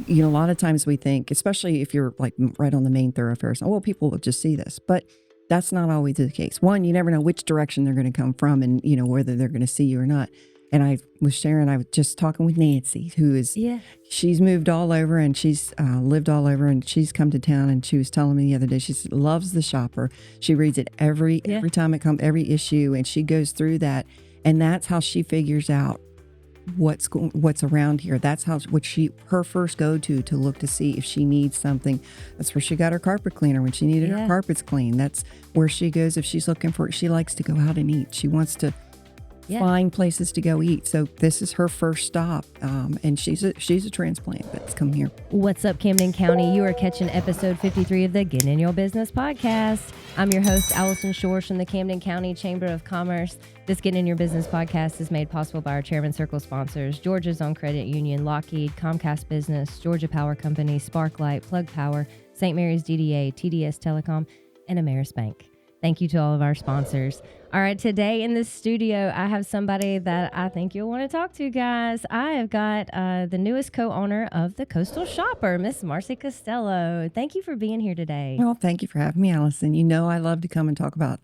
a lot of times we think, especially if you're like right on the main thoroughfares, oh, well, people will just see this, but that's not always the case. One, you never know which direction they're going to come from and, whether they're going to see you or not. And I was just talking with Nancy, who is, she's moved all over and she's lived all over and she's come to town. And she was telling me the other day, she loves the Shopper. She reads it every time it comes, every issue. And she goes through that. And that's how she figures out what's around here. That's her first go-to to look to see if she needs something. That's where she got her carpet cleaner when she needed her carpets cleaned. That's where she goes if she's looking for it. She likes to go out and eat. She wants to find places to go eat. So this is her first stop, and she's a transplant that's come here. What's up, Camden County? You are catching episode 53 of the Getting in Your Business podcast. I'm your host, Allison Shores from the Camden County Chamber of Commerce. This Getting in Your Business podcast is made possible by our Chairman Circle sponsors, Georgia's Own Credit Union, Lockheed, Comcast Business, Georgia Power Company, Sparklight, Plug Power, St. Mary's DDA, TDS Telecom, and Ameris Bank. Thank you to all of our sponsors. All right, today in the studio, I have somebody that I think you'll want to talk to, guys. I have got the newest co-owner of the Coastal Shopper, Miss Marcy Costello. Thank you for being here today. Well, thank you for having me, Allison. I love to come and talk about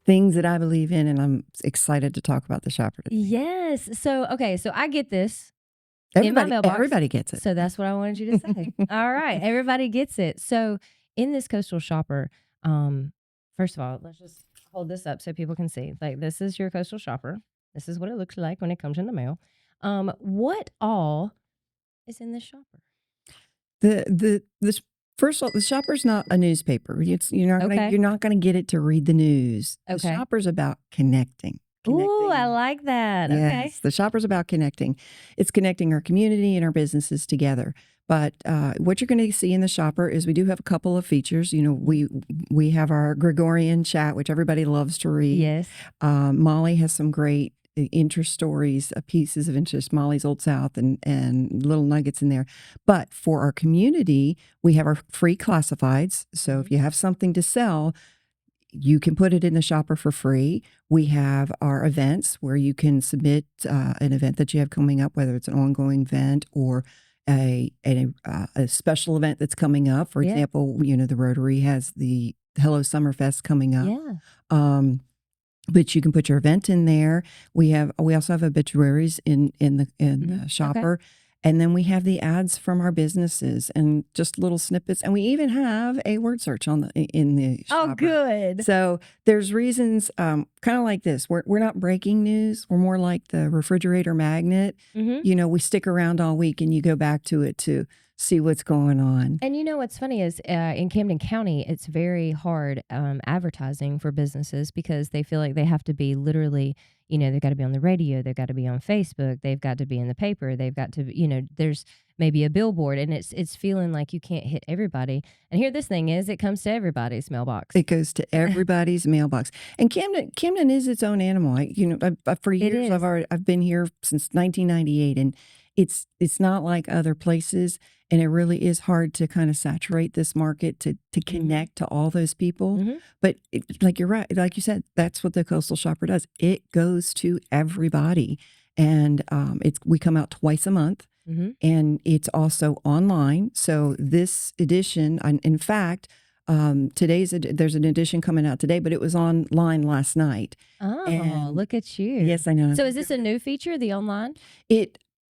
things that I believe in, and I'm excited to talk about the Shopper today. Yes. So I get this. Everybody gets it. So that's what I wanted you to say. All right, everybody gets it. So in this Coastal Shopper, first of all, let's just hold this up so people can see. Like, this is your Coastal Shopper. This is what it looks like when it comes in the mail. What all is in this shopper? First of all, the Shopper's not a newspaper. You're not going to get it to read the news. The Shopper's about connecting. Ooh, I like that. Yes, okay. The Shopper's about connecting. It's connecting our community and our businesses together. But what you're going to see in the Shopper is we do have a couple of features. We have our Gregorian chat, which everybody loves to read. Yes. Molly has some great interest stories, pieces of interest, Molly's Old South and little nuggets in there. But for our community, we have our free classifieds. So if you have something to sell, you can put it in the Shopper for free. We have our events where you can submit an event that you have coming up, whether it's an ongoing event or a special event that's coming up. For example, the Rotary has the Hello Summerfest coming up. Yeah. But you can put your event in there. We also have obituaries in the Shopper. Okay. And then we have the ads from our businesses and just little snippets. And we even have a word search in the Shopper. Oh, good. So there's reasons, kind of like this. We're not breaking news. We're more like the refrigerator magnet. Mm-hmm. We stick around all week and you go back to it to see what's going on. And what's funny is in Camden County, it's very hard advertising for businesses because they feel like they have to be literally, they've got to be on the radio, they've got to be on Facebook, they've got to be in the paper, they've got to, there's maybe a billboard, and it's feeling like you can't hit everybody. And here this thing is, it comes to everybody's mailbox. It goes to everybody's mailbox. And Camden is its own animal. For years I've been here since 1998, and it's not like other places. And it really is hard to kind of saturate this market to connect to all those people. Mm-hmm. But you're right. Like you said, that's what the Coastal Shopper does. It goes to everybody. And we come out twice a month. Mm-hmm. And it's also online. So this edition, in fact, there's an edition coming out today, but it was online last night. Oh, look at you. Yes, I know. So is this a new feature, the online?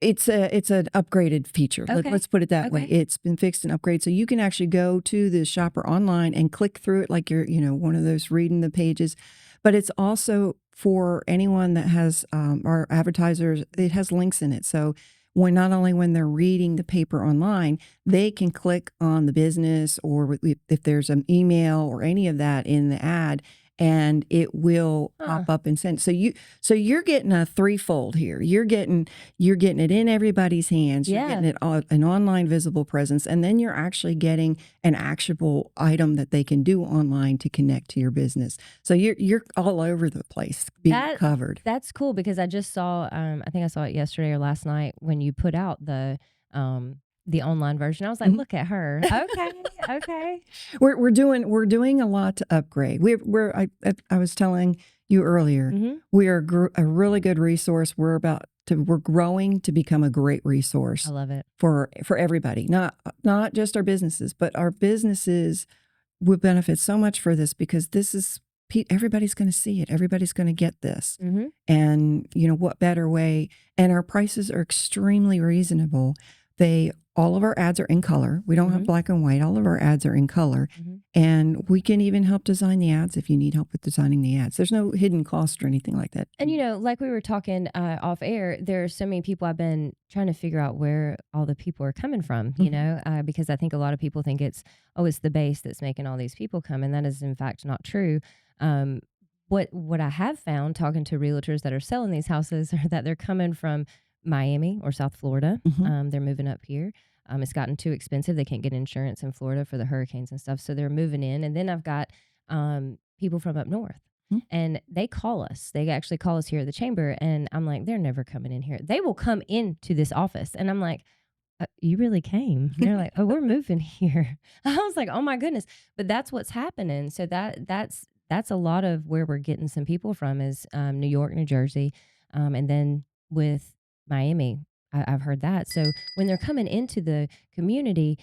It's an upgraded feature. Okay. Let's put it that way. It's been fixed and upgraded. So you can actually go to the Shopper online and click through it like you're, one of those reading the pages. But it's also for anyone that has our advertisers, it has links in it. So not only when they're reading the paper online, they can click on the business or if there's an email or any of that in the ad, and it will pop up and send. So you're getting a threefold here. You're getting it in everybody's hands. You're getting it an online visible presence, and then you're actually getting an actionable item that they can do online to connect to your business. So you're all over the place being covered. That's cool because I just saw. I think I saw it yesterday or last night when you put out the online version. I was like, look at her. Okay. We're doing a lot to upgrade. I was telling you earlier, we are a really good resource. We're about we're growing to become a great resource I love it. for everybody, not just our businesses, but our businesses would benefit so much for this, because this is everybody's going to see it. Everybody's going to get this. Mm-hmm. And what better way? And our prices are extremely reasonable. All of our ads are in color. We don't have black and white. All of our ads are in color. And we can even help design the ads if you need help with designing the ads. There's no hidden cost or anything like that. And, like we were talking off air, there are so many people. I've been trying to figure out where all the people are coming from, because I think a lot of people think it's the base that's making all these people come. And that is, in fact, not true. What I have found talking to realtors that are selling these houses are that they're coming from Miami or South Florida. They're moving up here. It's gotten too expensive. They can't get insurance in Florida for the hurricanes and stuff. So they're moving in. And then I've got people from up north. And they call us. They actually call us here at the chamber. And I'm like, they're never coming in here. They will come into this office. And I'm like, you really came? And they're like, oh, we're moving here. I was like, oh my goodness. But that's what's happening. So that's a lot of where we're getting some people from is New York, New Jersey. And then with Miami, I've heard that. So when they're coming into the community,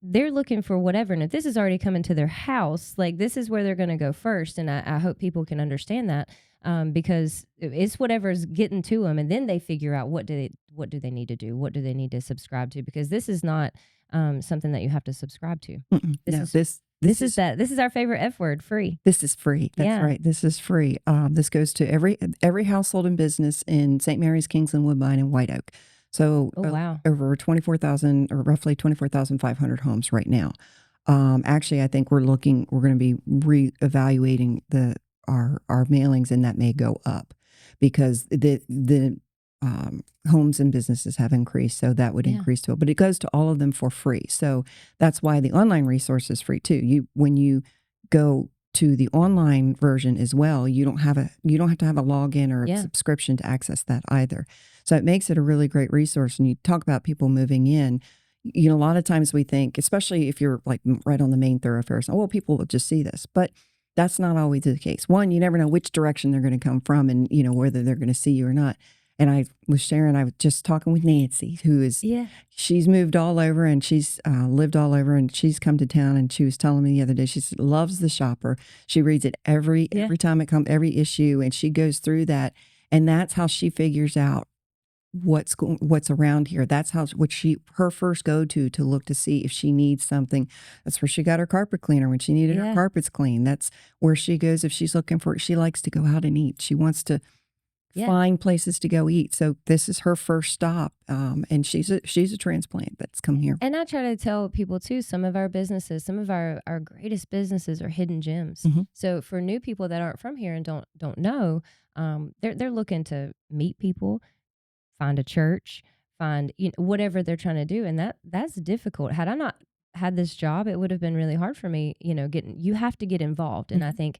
they're looking for whatever. And if this is already coming to their house, like this is where they're going to go first. And I hope people can understand that because it's whatever's getting to them. And then they figure out what do they need to do? What do they need to subscribe to? Because this is not something that you have to subscribe to. This is our favorite F word, free. This is free. That's right. This is free. This goes to every household and business in St. Mary's, Kingsland, Woodbine, and White Oak. So over 24,000 or roughly 24,500 homes right now. Actually, I think we're going to be reevaluating our mailings, and that may go up because the homes and businesses have increased, so that would increase to it. But it goes to all of them for free. So that's why the online resource is free too. When you go to the online version as well, you don't have to have a login or a subscription to access that either. So it makes it a really great resource. And you talk about people moving in. A lot of times we think, especially if you're like right on the main thoroughfares, oh, well, people will just see this, but that's not always the case. One, you never know which direction they're going to come from, and whether they're going to see you or not. And I was just talking with Nancy, she's moved all over and she's lived all over, and she's come to town, and she was telling me the other day, she loves the shopper. She reads it every time it comes, every issue, and she goes through that. And that's how she figures out what's around here. That's her first go to look to see if she needs something. That's where she got her carpet cleaner when she needed her carpets cleaned. That's where she goes if she's looking for it. She likes to go out and eat. She wants to find places to go eat. So this is her first stop. And she's a transplant that's come here. And I try to tell people too, some of our businesses, some of our greatest businesses are hidden gems. So for new people that aren't from here and don't know, they're looking to meet people, find a church, find whatever they're trying to do. And that's difficult. Had I not had this job, it would have been really hard for me, you have to get involved. And I think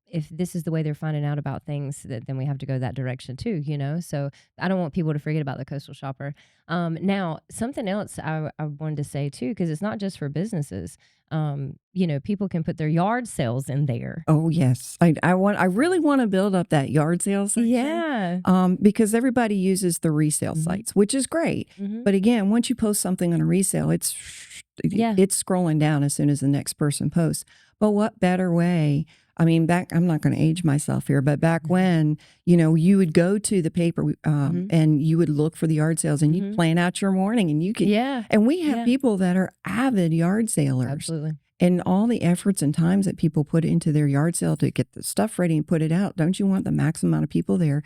if this is the way they're finding out about things, then we have to go that direction too, So I don't want people to forget about the Coastal Shopper. Now, something else I wanted to say too, because it's not just for businesses. People can put their yard sales in there. Oh yes, I really want to build up that yard sale section. Yeah. Because everybody uses the resale sites, which is great. But again, once you post something on a resale, it's scrolling down as soon as the next person posts. But what better way? I mean, I'm not going to age myself here, but back when, you would go to the paper and you would look for the yard sales, and you'd plan out your morning, and you could, and we have people that are avid yard salers. Absolutely. And all the efforts and times that people put into their yard sale to get the stuff ready and put it out. Don't you want the maximum amount of people there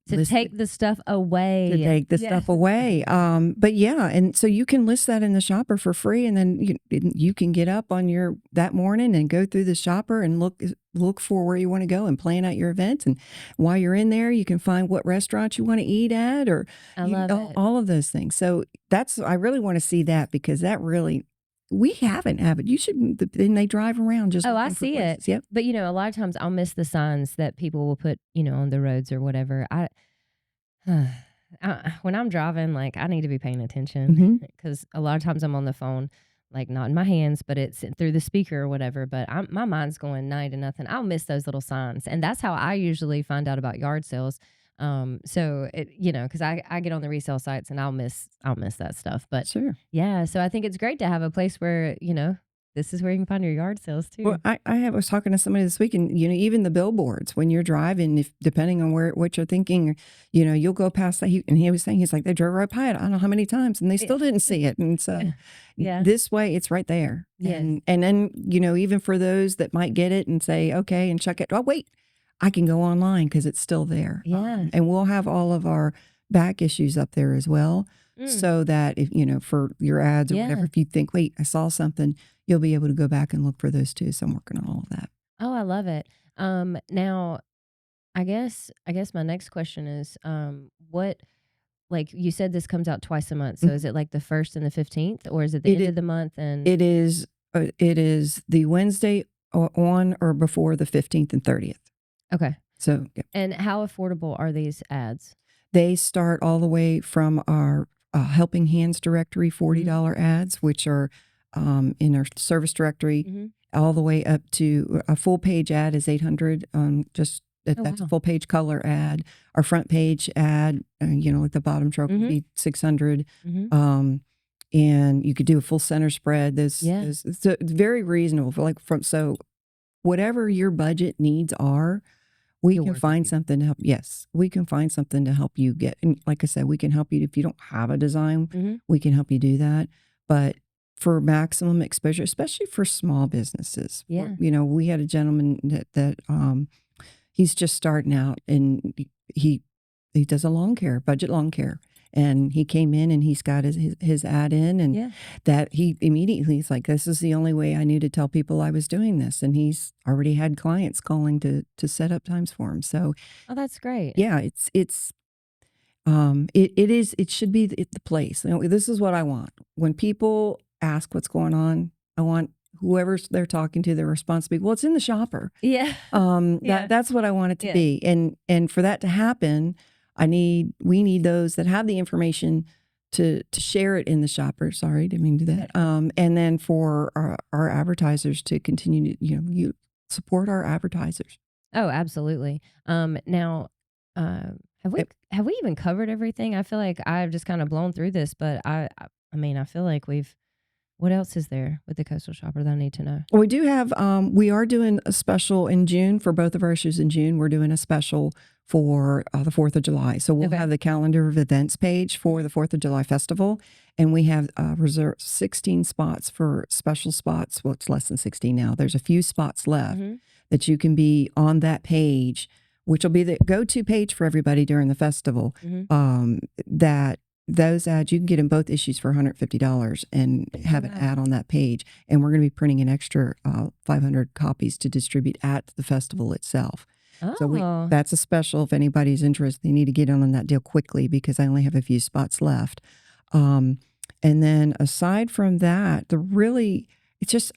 to take the stuff away? To take the stuff away. But and so you can list that in the shopper for free, and then you can get up on that morning and go through the shopper and look for where you want to go and plan out your events. And while you're in there, you can find what restaurants you want to eat at, or all of those things. So I really want to see that, because that really. We haven't it. You shouldn't. Then they drive around just. Oh, I see it. Yep. But a lot of times I'll miss the signs that people will put, on the roads or whatever. When I'm driving, like, I need to be paying attention, because a lot of times I'm on the phone, like not in my hands, but it's through the speaker or whatever. But my mind's going 90 to nothing. I'll miss those little signs, and that's how I usually find out about yard sales. So it, because I get on the resale sites and I'll miss that stuff. But Sure. yeah, so I think it's great to have a place where, this is where you can find your yard sales too. Well, I was talking to somebody this week, and even the billboards when you're driving, if depending on what you're thinking, you'll go past that. And he was saying, he's like, they drove right by it. I don't know how many times, and they still didn't see it. And so, Yeah. this way, it's right there. Yes. And then even for those that might get it and say, okay, and check it. Oh, wait, I can go online because it's still there. Yeah. And we'll have all of our back issues up there as well. So that if, for your ads or whatever, if you think, wait, I saw something, you'll be able to go back and look for those too. So I'm working on all of that. Oh, I love it. Now, I guess my next question is, what, like you said, this comes out twice a month. So is it like the 1st and the 15th, or is it the end of the month? And it is the Wednesday on or before the 15th and 30th. Okay. So, yeah. And how affordable are these ads? They start all the way from our Helping Hands directory, $40 ads, which are in our service directory, all the way up to a full page ad is $800. That's a full page color ad. Our front page ad, like the bottom stroke would be $600. And you could do a full center spread. It's very reasonable. So whatever your budget needs are, we can find something to help. Yes, we can find something to help you get. And like I said, we can help you if you don't have a design. We can help you do that. But for maximum exposure, especially for small businesses, we had a gentleman that he's just starting out, and he does a budget lawn care. And he came in and he's got his ad in, and that he immediately, he's like, this is the only way I knew to tell people I was doing this. And he's already had clients calling to set up times for him. So, oh, that's great. Yeah, it should be the place. This is what I want. When people ask what's going on, I want whoever they're talking to, their response to be, well, it's in the shopper. Yeah. That's what I want it to be. And for that to happen, we need those that have the information to share it in the shopper. Sorry, didn't mean to do that. And then for our advertisers to continue to, you support our advertisers. Oh, absolutely. Now, have we even covered everything? I feel like I've just kind of blown through this, but I feel like what else is there with the Coastal Shopper that I need to know? We do have, we are doing a special in June for both of our issues in June. We're doing a special for the 4th of July. So we'll have the calendar of events page for the 4th of July festival. And we have reserved 16 spots for special spots. Well, it's less than 16 now. There's a few spots left that you can be on that page, which will be the go-to page for everybody during the festival. That those ads, you can get in both issues for $150 and have an ad on that page. And we're going to be printing an extra 500 copies to distribute at the festival itself. Oh. So that's a special. If anybody's interested, they need to get on that deal quickly because I only have a few spots left. And then aside from that, it's just,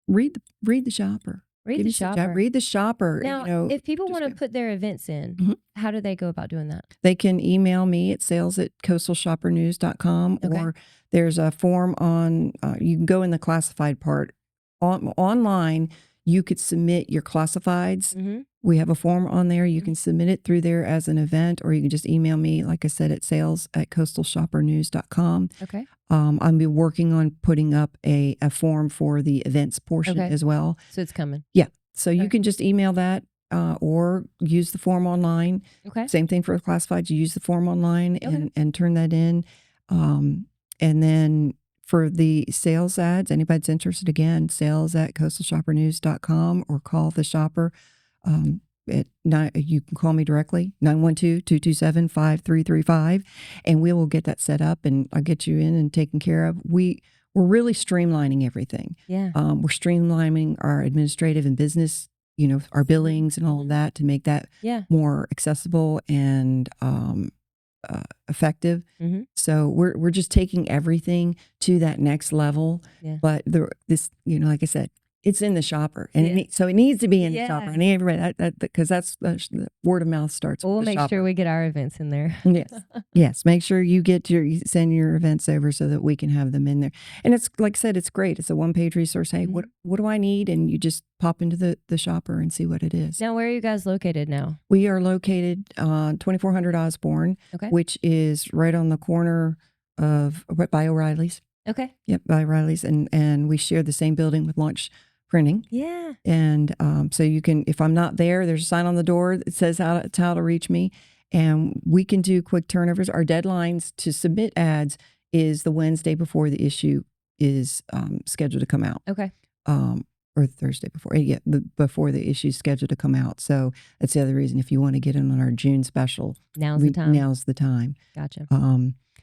read the shopper. Read the shopper. Read the shopper. Now, if people want to put their events in, how do they go about doing that? They can email me at sales@coastalshoppernews.com, or there's a form on, you can go in the classified part. Online, you could submit your classifieds. We have a form on there. You can submit it through there as an event, or you can just email me, like I said, at sales@coastalshoppernews.com. Okay. I'll be working on putting up a form for the events portion as well. So it's coming. Yeah. So you can just email that or use the form online. Okay. Same thing for the classifieds. You use the form online and turn that in. And then for the sales ads, anybody's interested, again, sales@coastalshoppernews.com, or call the shopper. You can call me directly, 912-227-5335, and we will get that set up and I'll get you in and taken care of. We're really streamlining everything. Yeah. We're streamlining our administrative and business, our billings and all of that to make that more accessible and effective. So we're just taking everything to that next level. Yeah. But like I said, It's in the shopper, and so it needs to be in the shopper. I need everybody because that's the word of mouth starts. We'll with the make shopper. sure we get our events in there. Yes. Make sure you send your events over so that we can have them in there. And it's like I said, it's great. It's a 1-page resource. Hey, what do I need? And you just pop into the shopper and see what it is. Now, where are you guys located now? We are located 2400 Osborne, which is right on the corner of by O'Reilly's. Okay. Yep, by O'Reilly's, and we share the same building with Launch Printing. Yeah. And so you can, if I'm not there, there's a sign on the door that says how to reach me, and we can do quick turnovers. Our deadlines to submit ads is the Wednesday before the issue is scheduled to come out. Okay. Or Thursday before, before the issue is scheduled to come out. So that's the other reason. If you want to get in on our June special, now's the time. Now's the time. Gotcha.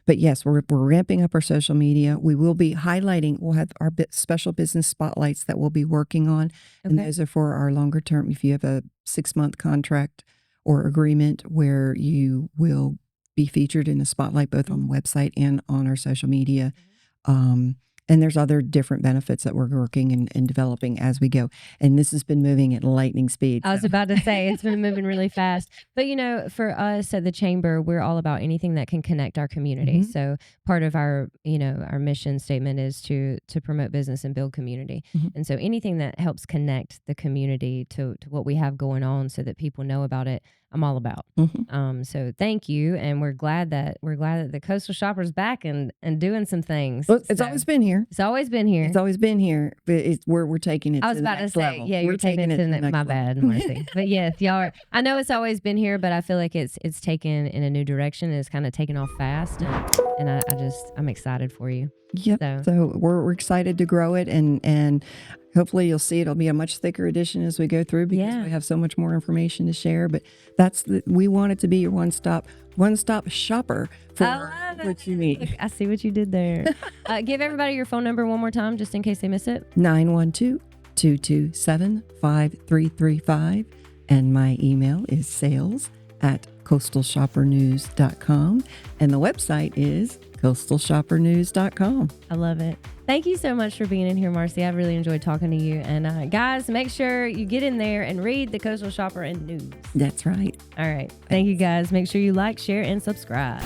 But yes, we're ramping up our social media. We will be highlighting. We'll have our special business spotlights that we'll be working on, and those are for our longer term. If you have a 6-month contract or agreement where you will be featured in a spotlight, both on the website and on our social media. And there's other different benefits that we're working and developing as we go. And this has been moving at lightning speed. I was about to say, it's been moving really fast. But, for us at the Chamber, we're all about anything that can connect our community. So part of our, our mission statement is to promote business and build community. And so anything that helps connect the community to what we have going on so that people know about it, I'm all about. So thank you, and we're glad that the Coastal Shopper's back and doing some things. Well, it's always been here. It's always been here. It's always been here, but we're taking it. I was to the about to next say, level. yeah, you're taking it to the next. My bad, Marcy. But yes, y'all are. I know it's always been here, but I feel like it's taken in a new direction. And it's kind of taken off fast, and I'm excited for you. Yep. So we're excited to grow it, and hopefully you'll see it'll be a much thicker edition as we go through because we have so much more information to share. But we want it to be your one-stop shopper for what you need. Look, I see what you did there. Give everybody your phone number one more time, just in case they miss it. 912-227-5335. And my email is sales@coastalshoppernews.com. And the website is coastalshoppernews.com. I love it. Thank you so much for being in here, Marcy. I really enjoyed talking to you. And guys, make sure you get in there and read the Coastal Shopper and News. That's right. All right. Thank you, guys. Make sure you like, share, and subscribe.